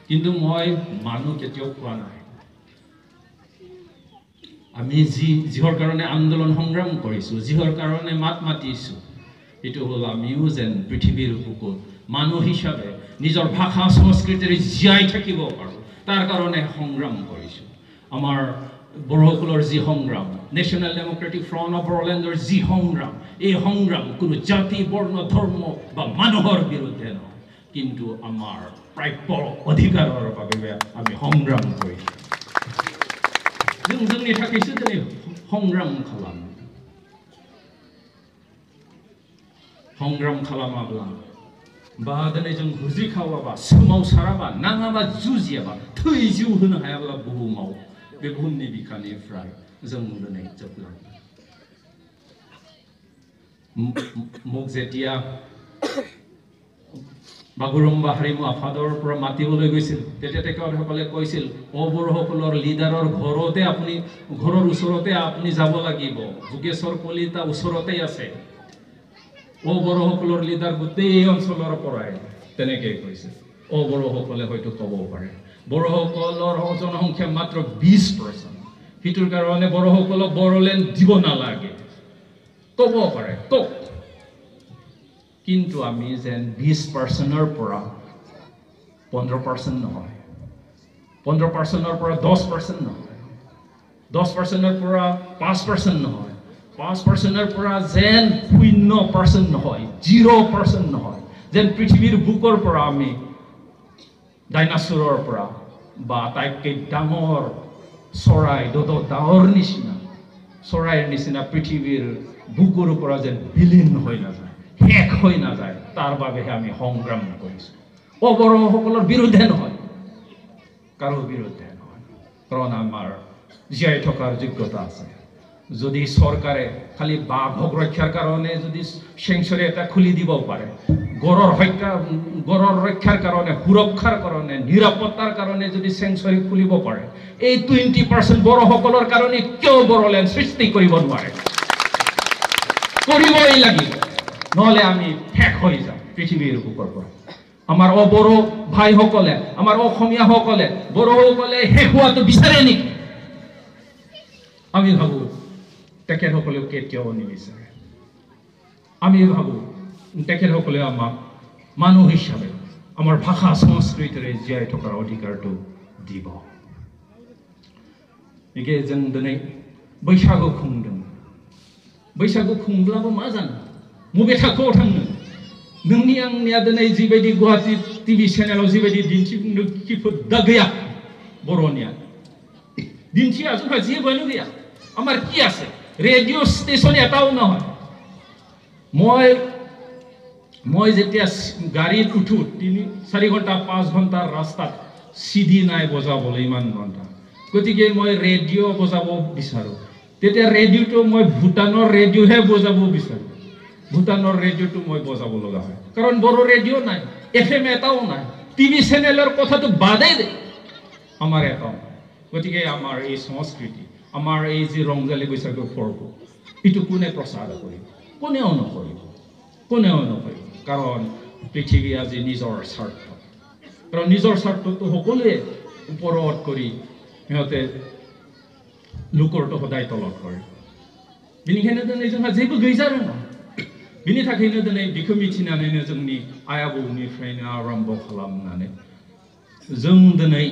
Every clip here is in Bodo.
কিন্তু মই মানুহ কেতিয়াও কোৱা নাই আমি যিহৰ কাৰণে আন্দোলন সংগ্ৰাম কৰিছোঁ যিহৰ কাৰণে মাত মাতিছোঁ এটো হল আমিও যেন পৃথিৱীৰ বুকুত মানুহ হিচাপে নিজৰ ভাষা সংস্কৃতিৰে জীয়াই থাকিব পাৰোঁ তাৰ কাৰণে সংগ্ৰাম কৰিছোঁ আমাৰ বড়োসকলৰ যি সংগ্ৰাম নেশ্যনেল ডেমক্ৰেটিক ফ্ৰণ্ট অফ বড়োলেণ্ডৰ যি সংগ্ৰাম এই সংগ্ৰাম কোনো জাতি বৰ্ণ ধৰ্ম বা মানুহৰ বিৰুদ্ধে নহয় কিন্তু আমাৰ প্ৰাপ্য অধিকাৰৰ বাবে আমি সংগ্ৰাম কৰিছোঁ जोंनि थाखायसो दिनै সংগ্राम खालामाब्ला बा दिनै जों हुज्रिखावाबा सोमावसाराबा नाङाबा जुजियाबा थैजिउ होनो हायाब्ला बुहुमाव बे बुहुमनि बिखानिफ्राय जों दिनै जोबलाङो মোক যেতিয়া বাগুৰুম্বা হাৰিমু আফাদৰ পৰা মাতিবলৈ গৈছিল তেতিয়া তেখেতসকলে কৈছিল অবড়োসকলৰ লিডাৰৰ ঘৰতে আপুনি ঘৰৰ ওচৰতে আপুনি যাব লাগিব যোগেশ্বৰ কলিতা ওচৰতেই আছে অবড়োসকলৰ লিডাৰ গোটেই অঞ্চলৰ পৰাই তেনেকৈ কৈছে অবড়োসকলে হয়তো ক'ব পাৰে বড়োসকলৰ জনসংখ্যা মাত্ৰ 20% হিটোৰ কাৰণে বড়োসকলক বড়োলেণ্ড দিব নালাগে ক'ব পাৰে কওক কিন্তু আমি যেন 20%ৰ পৰা 15% নহয় 15%ৰ পৰা 10% নহয় 10%ৰ পৰা 5% নহয় 5%ৰ পৰা যেন 0% নহয় 0% নহয় যেন পৃথিৱীৰ বুকৰ পৰা আমি ডাইনাছৰৰ পৰা বা আটাইতকৈ ডাঙৰ চৰাই ডাৱৰ নিচিনা চৰাইৰ নিচিনা পৃথিৱীৰ বুকৰ পৰা যেন বিলীন হৈ নাযায় শেষ হৈ নাযায় তাৰ বাবেহে আমি সংগ্ৰাম কৰিছোঁ অবড়োসকলৰ বিৰুদ্ধে নহয় কাৰো বিৰুদ্ধে নহয় কাৰণ আমাৰ জীয়াই থকাৰ যোগ্যতা আছে যদি চৰকাৰে খালি বাঘক ৰক্ষাৰ কাৰণে যদি চেংচুৰী এটা খুলি দিব পাৰে গড়ৰ ৰক্ষাৰ কাৰণে সুৰক্ষাৰ কাৰণে নিৰাপত্তাৰ কাৰণে যদি চেংচুৰী খুলিব পাৰে এই 20% বড়োসকলৰ কাৰণে কিয় বড়োলেণ্ড সৃষ্টি কৰিব নোৱাৰে কৰিবই লাগিব নহলে আমি শেষ হৈ যাম পৃথিৱীৰ বুকৰ পৰা আমাৰ অবড়ো ভাইসকলে আমাৰ অসমীয়াসকলে বড়োসকলে শেষ হোৱাটো বিচাৰে নেকি আমি ভাবো তেখেতসকলেও কেতিয়াও নিবিচাৰে আমি ভাবো তেখেতসকলে আমাক মানুহ হিচাপে আমাৰ ভাষা সংস্কৃতিৰে জীয়াই থকাৰ অধিকাৰটো দিব একে जों दिनै बैसागु खुंदों बैसागु खुंब्लाबो मा जानो मबे थाखोआव थांनो नोंनि आंनिया दिनै जिबायदि गुवाहाटी टिभि चेनेलाव जिबायदि दिन्थिफुंदों खिफोर दा गैया बर'निया दिन्थिया जोंहा जेबोआनो गैया আমাৰ কি আছে ৰেডিঅ' ষ্টেচন এটাও নহয় মই যেতিয়া গাড়ীত উঠো 3-4 ঘণ্টা 5 ঘণ্টাৰ ৰাস্তাত চিডি নাই বজাবলৈ ইমান ঘণ্টা গতিকে মই ৰেডিঅ' বজাব বিচাৰো তেতিয়া ৰেডিঅ'টো মই ভুটানৰ ৰেডিঅ'হে বজাব বিচাৰো ভুটানৰ ৰেডিঅ'টো মই বজাব লগা হয় কাৰণ বড়ো ৰেডিঅ' নাই এফএম এটাও নাই টিভি চেনেলৰ কথাটো বাদেই দে আমাৰ এটাও গতিকে আমাৰ এই সংস্কৃতি আমাৰ এই যে ৰংজালী বৈশাগু পৰ্ব এটো কোনে প্ৰচাৰ কৰিব কোনেও নকৰিব কাৰণ পৃথিৱী আজি নিজৰ স্বাৰ্থ কাৰণ নিজৰ স্বাৰ্থটো সকলোৱে ওপৰত কৰি সিহঁতে লোকৰটো সদায় তলত কৰে बिनिखायनो दिनै जोंहा जेबो गैजारो नङा बिनि थाखायनो दिनै बेखौ मिथिनानैनो जोंनि आइ आबौनिफ्रायनो आरम्भ खालामनानै जों दिनै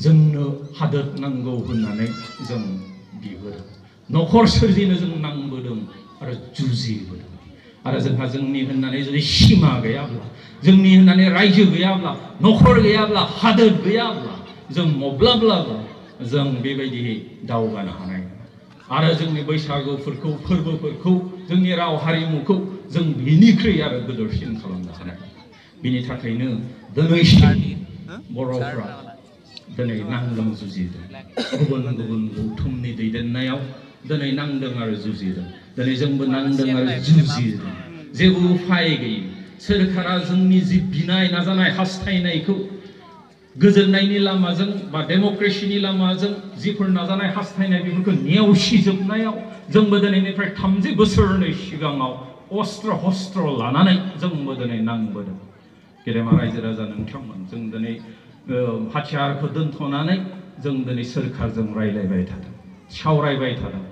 जोंनो हादोर नांगौ होननानै जों बिबोदों नखर सोरजिनो जों नांबोदों आरो जुजिबोदों आरो जोंहा जोंनि होननानै जुदि सीमा गैयाब्ला जोंनि होननानै रायजो गैयाब्ला नखर गैयाब्ला हादोर गैयाब्ला जों माब्लाब्लाबो जों बेबायदि दावगानो हानाय आरो जोंनि बैसागुफोरखौ फोरबोफोरखौ जोंनि राव हारिमुखौ जों बिनिख्रुइ आरो गोदोरसिन खालामनो हानाय बिनि थाखायनो दिनैसिम बर'फ्रा दिनै नांदों जुजिदों गुबुन गुबुन गौथुमनि दैदेननायाव दिनै नांदों आरो जुजिदों दिनै जोंबो नांदों आरो जुजिदों जेबो उफाय गैयै सोरखारा जोंनि जि बिनाय नाजानाय हास्थायनायखौ गोजोननायनि लामाजों बा डेमोक्रेसिनि लामाजों जिफोर नाजानाय हास्थायनाय बेफोरखौ नेवसिजोबनायाव जोंबो दिनैनिफ्राय 30 बोसोरनि सिगाङाव अस्त्र हस्त्र लानानै जोंबो दिनै नांबोदों गेदेमा रायजो राजा नोंथांमोन जों दिनै हाथियारखौ दोनथ'नानै जों दिनै सोरखारजों रायलायबाय थादों सावरायबाय थादों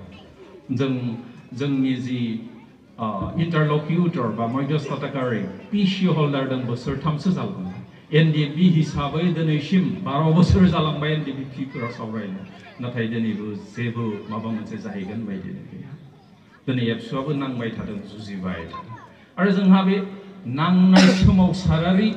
जोंनि जि इंटरलक्यूटर बा मध्यस्थताकारि पीसी होल्डार दं बोसोरथामसो जालांबाय एनडीएफबी हिसाबै दिनैसिम 12 बोसोर जालांबाय एनडीएफबीफोरा सावरायनो नाथाय दिनैबो जेबो माबा मोनसे जाहैगोन बायदि गैया दिनै एबसुआबो नांबाय थादों जुजिबाय थादों आरो जोंहा बे नांनाय सोमावसारारि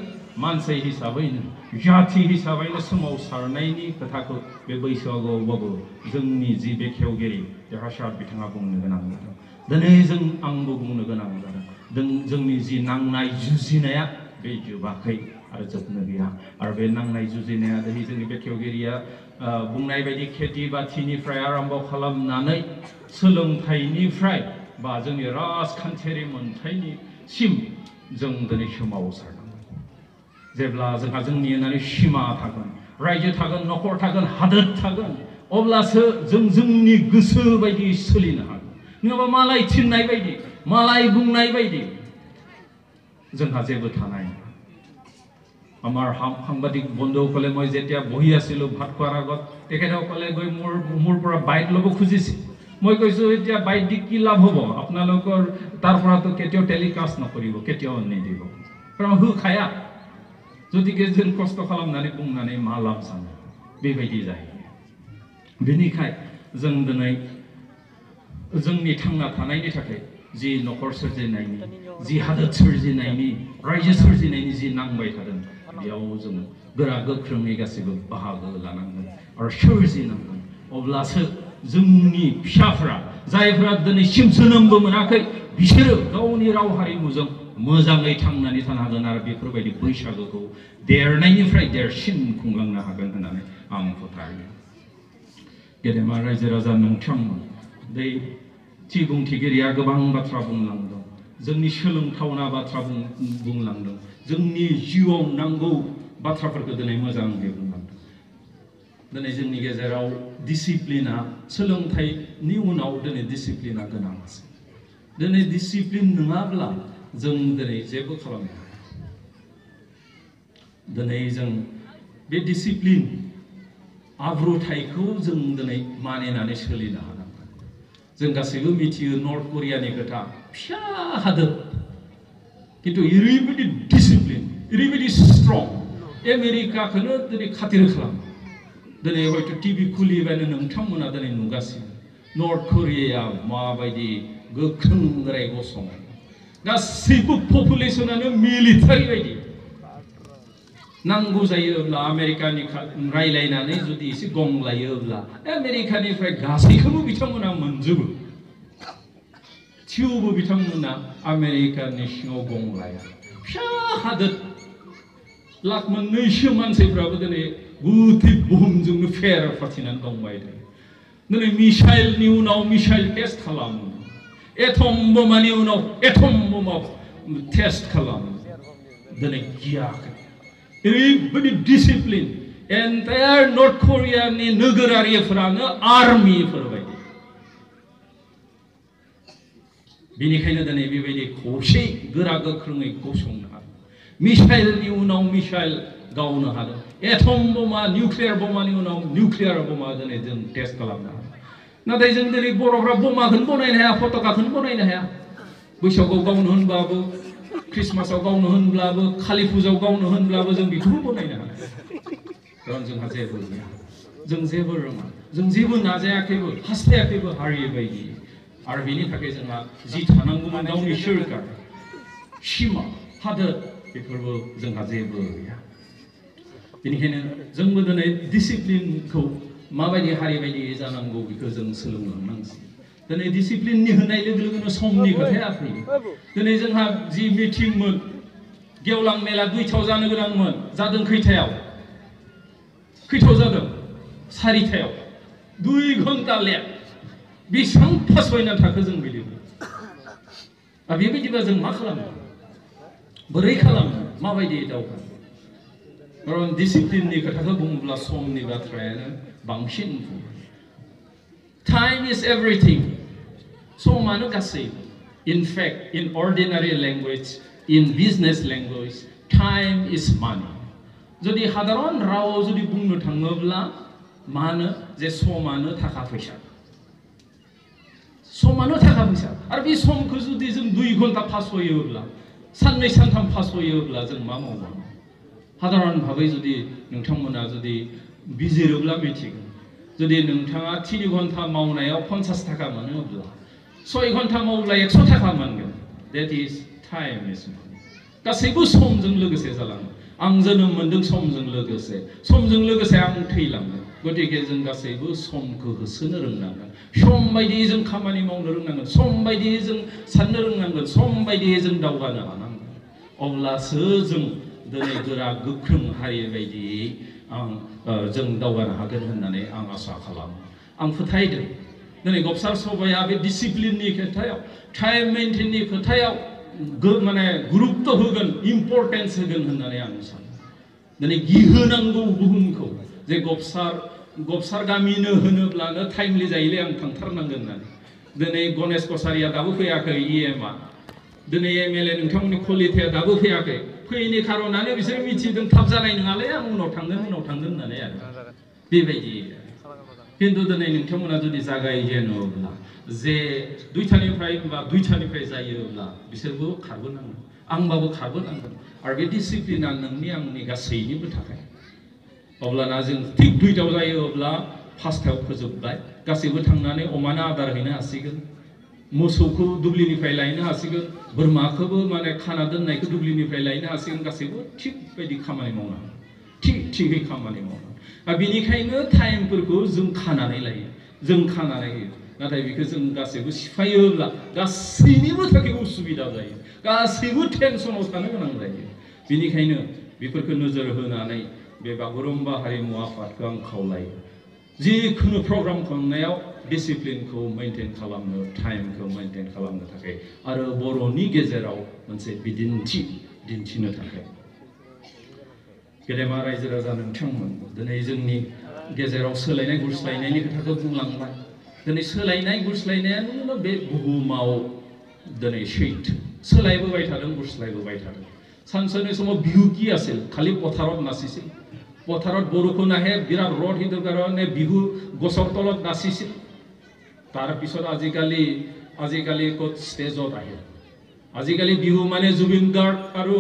मानसि हिसाबैनो जाथि हिसाबैनो सोमावसारनायनि खोथाखौ बे बैसागुआवबाबो जोंनि जि बेखेवगिरि देरहासार बिथाङा बुंनो गोनां जादों दिनै आंबो बुंनो गोनां जादों जोंनि जि नांनाय जुजिनाया बे जोबाखै आरो जोबनो गैया आरो बे नांनाय जुजिनाया दिनै जोंनि बेखेवगिरिया बुंनाय बायदि खेथि बाथिनिफ्राय आरम्भ खालामनानै सोलोंथाइनिफ्राय बा जोंनि राजखान्थियारि मोनथायनिसिम जों दिनै सोमावसारनांगोन जेब्ला जोंहा जोंनि होननानै सिमा थागोन रायजो थागोन नखर थागोन हादोर थागोन अब्लासो जों जोंनि गोसो बायदि सोलिनो हागोन नङाबा मालाय थिननाय बायदि मालाय बुंनाय बायदि जोंहा जेबो थानाय আমাৰ সাংবাদিক বন্ধুসকলে মই যেতিয়া বহি আছিলোঁ ভাত খোৱাৰ আগত তেখেতসকলে গৈ মোৰ পৰা বাইট ল'ব খুজিছিল মই কৈছোঁ এতিয়া বাইট দি কি লাভ হ'ব আপোনালোকৰ তাৰ পৰাতো কেতিয়াও টেলিকাষ্ট নকৰিব কেতিয়াও নিদিব কাৰণ হু খায়া যদিকে जों কষ্ট খালামनानै बुंनानै मा लाब जानो बेबायदि जायो बेनिखाय जों दिनै जोंनि थांना थानायनि थाखाय जि नखर सोरजिनायनि जि हादोर सोरजिनायनि रायजो सोरजिनायनि जि नांबाय थादों बेयाव जों गोरा गोख्रोङै गासैबो बाहागो लानांगोन आरो सोरजिनांगोन अब्लासो जोंनि फिसाफोरा जायफोरा दिनैसिम जोनोमबो मोनाखै बिसोरो गावनि राव हारिमुजों मोजाङै थांनानै थानो हागोन आरो बेफोरबायदि बैसागोखौ देरनायनिफ्राय देरसिन खुंलांनो हागोन होननानै आं फोथायो गेदेमा रायजो राजा नोंथांमोन बै थि बुंथिगिरिया गोबां बाथ्रा बुंलांदों जोंनि सोलोंथावना बाथ्रा बुंलांदों जोंनि जिउआव नांगौ बाथ्राफोरखौ दिनै मोजाङै बुंलांदों दिनै जोंनि गेजेराव डिसिप्लिना सोलोंथाइनि उनाव दिनै डिसिप्लिना गोनांसै दिनै डिसिप्लिन नङाब्ला जों दिनै जेबो खालामनो हाया दिनै जों बे डिसिप्लिन आब्रुथाइखौ जों दिनै मानिनानै सोलिनो हानांगोन जों गासैबो मिथियो नर्थ करियानि खोथा फिसा हादोर किन्तु ओरैबायदि डिसिप्लिन ओरैबायदि स्ट्रं आमेरिकाखौनो दिनै खाथिर खालामो दिनै हयथ' टिभि खुलिबानो नोंथांमोना दिनै नुगासिनो नर्थ करियाया माबायदि गोख्रोङै गसङो गासैबो पपुलेसनानो मिलिटारि बायदि नांगौ जायोब्ला आमेरिकानि रायलायनानै जुदि एसे गंलायोब्ला आमेरिकानिफ्राय गासैखौबो बिथांमोना मोनजोबो थेवबो बिथांमोना आमेरिकानि सिङाव गंलाया फिसा हादोर लाख मोननैसो मानसिफ्राबो दिनै गुथि बुहुमजोंनो फेर फाथिनानै दंबाय थायो दिनै मिसाइलनि उनाव मिसाइल टेस्ट खालामो एटम बमानि उनाव एटम बमा टेस्ट खालामो दिनै गियाखै ओरैबायदि डिसिप्लिन एन्टायार नर्थ करियानि नोगोरारिफोरानो आर्मिफोर बायदि बेनिखायनो दिनै बेबायदि खौसे गोरा गोख्रोङै गसंनो हादों मिसाइलनि उनाव मिसाइल गावनो हादों एटम बमा निउक्लियार बमानि उनाव निउक्लियार बमा दिनै जों टेस्ट खालामनो हादों नाथाय जों दिनै बर'फ्रा बमाखौनो बनायनो हाया पताकाखौनो बनायनो हाया बैसागुआव गावनो होनब्लाबो क्रिसमासाव गावनो होनब्लाबो कालि फुजायाव गावनो होनब्लाबो जों बेखौबो बनायनो हाया खारन जोंहा जेबो गैया जों जेबो रोङा जों जेबो नाजायाखैबो हास्थायाखैबो हारि बायदि आरो बेनि थाखाय जोंहा जि थानांगौमोन गावनि सोरखार सिमा हादोर बेफोरबो जोंहा जेबो गैया बेनिखायनो जोंबो दिनै डिसिप्लिनखौ माबायदि हारि बायदि जानांगौ बेखौ जों सोलोंलांनांसिगोन दिनै डिसिप्लिननि होनाय लोगो लोगोनो समनि खोथाया फैयो दिनै जोंहा जि मिटिंमोन गेवलां मेला 2थायाव जानो गोनांमोन जादों खैथायाव जादों 4थायाव 2 घन्टा लेट बेसेबां फासयना थाखो जों बिदिनो आरो बेबायदिबा जों मा खालामो बोरै खालामो माबायदि दावगा खारन डिसिप्लिननि खोथाखौ बुङोब्ला समनि बाथ्रायानो बांसिन बुङो Time is everything. समानो गासैबो in fact in ordinary language in business language time is money जुदि साधारन रावाव जुदि बुंनो थाङोब्ला मा होनो जे समानो थाखा फैसा समानो थाखा फैसा आरो बे समखौ जुदि जों 2 घन्टा फासयोब्ला साननै सानथाम फासयोब्ला जों मा मावगोन साधारन भाबै जुदि नोंथांमोना जुदि बिजिरोब्ला मिथिगोन जुदि नोंथाङा 3 घन्टा मावनायाव 50 थाखा मोनोब्ला 6 घन्टा मावब्ला 100 थाखा मोनगोन that is time is money गासैबो समजों लोगोसे जालाङो आं जोनोम मोनदों समजों लोगोसे आं थैलांगोन गतिके जों गासैबो समखौ होसोनो रोंनांगोन सम बायदियै जों खामानि मावनो रोंनांगोन सम बायदियै जों साननो रोंनांगोन सम बायदियै जों दावगानो हानांगोन अब्लासो जों दिनै गोरा गोख्रों हारि बायदियै जों दावगानो हागोन होननानै आं आसा खालामो आं फोथायदों दिनै गबसार सभाया बे डिसिप्लिननि खोथायाव टाइम मेइनटेइननि खोथायाव माने गुरुत्व होगोन इम्परटेन्स होगोन होननानै आं सानो दिनै गिहोनांगौ बुहुमखौ जे गबसार गामिनो होनोब्लानो टाइमलि जायोलै आं थांथारनांगोन होननानै दिनै गणेश कसारिया दाबो फैयाखै इएमआ दिनै एमएलए नोंथांमोननि कलिथाया दाबो फैयाखै फैयैनि खारनानो बिसोर मिथिदों थाब जानाय नङालै आं उनाव थांगोन होननानै आरो बेबायदि खिन्थु दिनै नोंथांमोना जुदि जागायजेनोब्ला जे 2टानिफ्राय बा 2टानिफ्राय जायोब्ला बिसोरबो खारबोनांगोन आंबाबो खारबोनांगोन आरो बे डिसिप्लिना नोंनि आंनि गासैनिबो थाखाय अब्लाना जों थिग 2टायाव जायोब्ला 5टायाव फोजोबबाय गासैबो थांनानै अमानो आदार हैनो हासिगोन मोसौखौ दुब्लिनिफ्राय लायनो हासिगोन बोरमाखौबो माने खाना दोननायखौ दुब्लिनिफ्राय लायनो हासिगोन गासैबो थिग बायदि खामानि मावनांगोन थिगै खामानि मावनांगोन आरो बेनिखायनो टाइमफोरखौ जों खानानै लायो जों खानानै होयो नाथाय बेखौ जों गासैबो सिफायोब्ला गासैनिबो थाखाय उसुबिदा जायो गासैबो टेनसनाव थानो गोनां जायो बेनिखायनो बेफोरखौ नोजोर होनानै बे बागुरुम्बा हारिमु आफादखौ आं खावलायो जिखुनु प्रग्राम खुंनायाव डिसिप्लिनखौ मेइनटेइन खालामनो टाइमखौ मेइनटेइन खालामनो थाखाय आरो बर'नि गेजेराव मोनसे बिदिन्थि दिन्थिनो थाखाय गेदेमा रायजो राजा नोंथांमोन दिनै जोंनि गेजेराव सोलायनाय गुस्लायनायनि खोथाखौ बुंलांबाय दिनै सोलायनाय गुस्लायनायानो बे बुहुमाव दिनै सैथो सोलायबोबाय थादों गुस्लायबोबाय थादों सानसेनि समाव बिहु কি আছিল খালি পথাৰত নাচিছিল পথাৰত বৰষুণ আহে বিৰাট ৰদ হিতৰ কাৰণে বিহু গছৰ তলত নাচিছিল তাৰ পিছত আজিকালি ক'ত ষ্টেজত আহে আজিকালি বিহু মানে জুবিন গাৰ্গ আৰু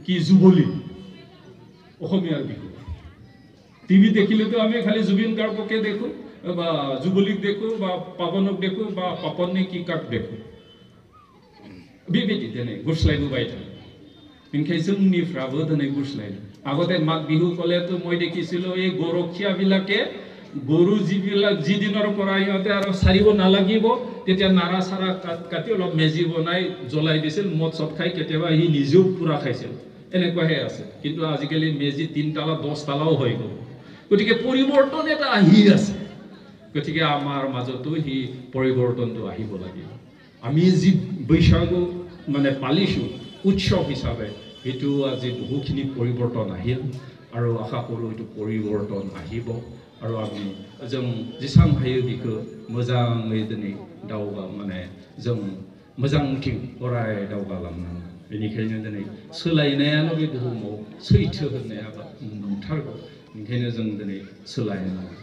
কি যুবলী অসমীয়াৰ বিহু টিভি দেখিলেতো আমি খালি জুবিন গাৰ্গকে দেখো বা যুবলীক দেখো বা পাৱনক দেখো বা পাপননে কি কাক দেখো बेबायदि दिनै गुस्लायबोबाय थादों बेनिखायनो जोंनिफ्राबो दिनै गुस्लायदों আগতে মাঘ বিহু ক'লেতো মই দেখিছিলোঁ এই গৰখীয়াবিলাকে গৰু যি দিনৰ পৰা ইহঁতে আৰু সাৰিব নালাগিব তেতিয়া নাৰা সাৰা কাটি অলপ মেজি বনাই জ্বলাই দিছিল মদ চদ খাই কেতিয়াবা সি নিজেও পুৰা খাইছিল এনেকুৱাহে আছে কিন্তু আজিকালি মেজি 3 তালা 10 তালাও হৈ গ'ল গতিকে পৰিৱৰ্তন এটা আহি আছে গতিকে আমাৰ মাজতো হি পৰিৱৰ্তনটো আহিব লাগিব আমি যি বৈশাগু মানে পালিছো উৎসৱ হিচাপে এটো আজি বহুখিনি পৰিৱৰ্তন আহিল আৰু আশা কৰো এটো পৰিৱৰ্তন আহিব আৰু আমি जों जेसां हायो बिखौ मोजाङै दिनै दावगा माने जों मोजांथिं अराय दावगालांनांगोन बेनिखायनो दिनै सोलायनायानो बे बुहुमाव सैथो होननाया नंथारगौ बेनिखायनो जों दिनै सोलायनांगोन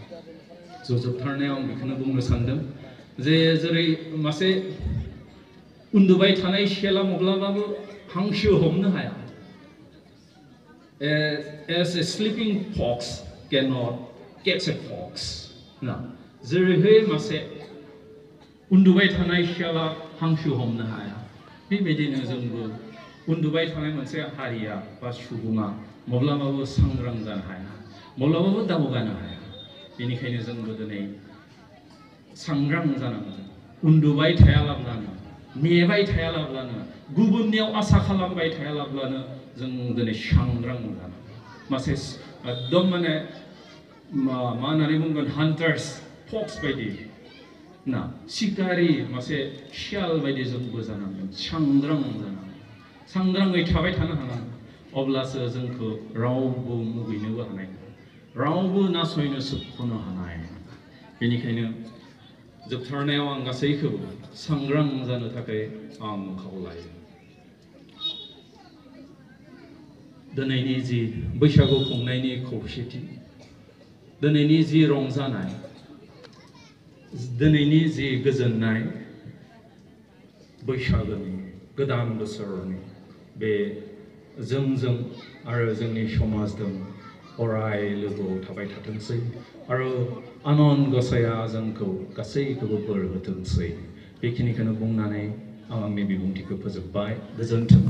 जोबथारनायाव आं बेखौनो बुंनो सानदों जे जेरै मासे उन्दुबाय थानाय सियाला माब्लाबाबो हांसो हमनो हाया as a sleeping fox cannot catch a fox ना जेरैहाय मासे उन्दुबाय थानाय सियाला हांसो हमनो हाया बेबायदिनो जोंबो उन्दुबाय थानाय मोनसे हारिया बा सुबुङा माब्लाबाबो सांग्रां जानो हाया माब्लाबाबो दावगानो हाया बेनिखायनो जोंबो दिनै सांग्रां जानांगोन उन्दुबाय थायालाब्लानो नेबाय थायालाब्लानो गुबुननियाव आसा खालामबाय थायालाब्लानो जों दिनै सांग्रां जानांगोन मासे एकदम माने मा होननानै बुंगोन हान्टार्स फक्स बायदि ना शिकारी मासे सियाल बायदि जोंबो जानांगोन सांग्रां जानांगोन सांग्राङै थाबाय थानो हानांगोन अब्लासो जोंखौ रावबो मुगैनोबो हानाय रावबो नासयनो सोबख'नो हानाय बेनिखायनो जोबथारनायाव आं गासैखौबो सांग्रां जानो थाखाय आं खावलायो दिनैनि जि बैसागु खुंनायनि खौसेथि दिनैनि जि रंजानाय दिनैनि जि गोजोननाय बैसागोनि गोदान बोसोरनि बे जोंजों आरो जोंनि समाजजों अराय लोगोआव थाबाय थाथोंसै आरो आनान गसाइया जोंखौ गासैखौबो बोर होथोंसै बेखिनिखौनो बुंनानै आं आंनि बिबुंथिखौ फोजोबबाय गोजोन्थों